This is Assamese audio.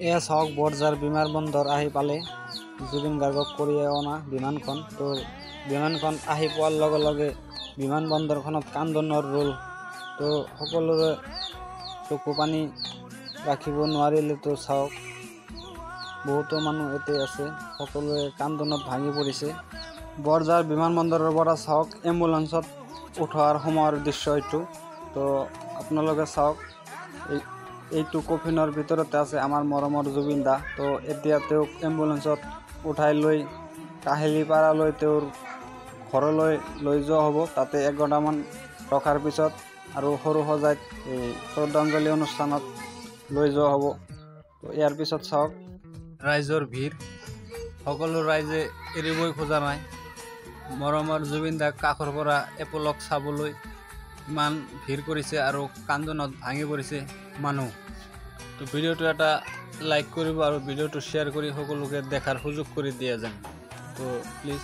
এয়া চাওক বৰঝাৰ বিমানবন্দৰ আহি পালে জুবিন গাৰ্গক কঢ়িয়াই অনা বিমানখন। তো বিমানখন আহি পোৱাৰ লগে লগে বিমানবন্দৰখনত কান্দোনৰ ৰোল। তো সকলোৰে চকু পানী ৰাখিব নোৱাৰিলে। তো চাওক বহুতো মানুহ ইয়াতে আছে, সকলোৱে কান্দোনত ভাঙি পৰিছে। বৰঝাৰ বিমানবন্দৰৰ পৰা চাওক এম্বুলেন্সত উঠোৱাৰ সময়ৰ দৃশ্য এইটো। তো আপোনালোকে চাওক এইটো কফিনৰ ভিতৰতে আছে আমাৰ মৰমৰ জুবিন দা। তো এতিয়া তেওঁক এম্বুলেন্সত উঠাই লৈ কাহিলীপাৰালৈ তেওঁৰ ঘৰলৈ লৈ যোৱা হ'ব। তাতে 1 ঘণ্টামান ৰখাৰ পিছত আৰু সৰু সজাইত এই শ্ৰদ্ধাঞ্জলি অনুষ্ঠানত লৈ যোৱা হ'ব। তো ইয়াৰ পিছত চাওক ৰাইজৰ ভিৰ, সকলো ৰাইজে এৰিবই খোজা নাই মৰমৰ জুবিন দাক কাষৰ পৰা এপলক চাবলৈ। ইমান ভিৰ কৰিছে আৰু কান্দোনত ভাঙি পৰিছে মানুহ। তো ভিডিঅ'টো এটা লাইক কৰিব আৰু ভিডিঅ'টো শ্বেয়াৰ কৰি সকলোকে দেখাৰ সুযোগ কৰি দিয়া যেন। তো প্লিজ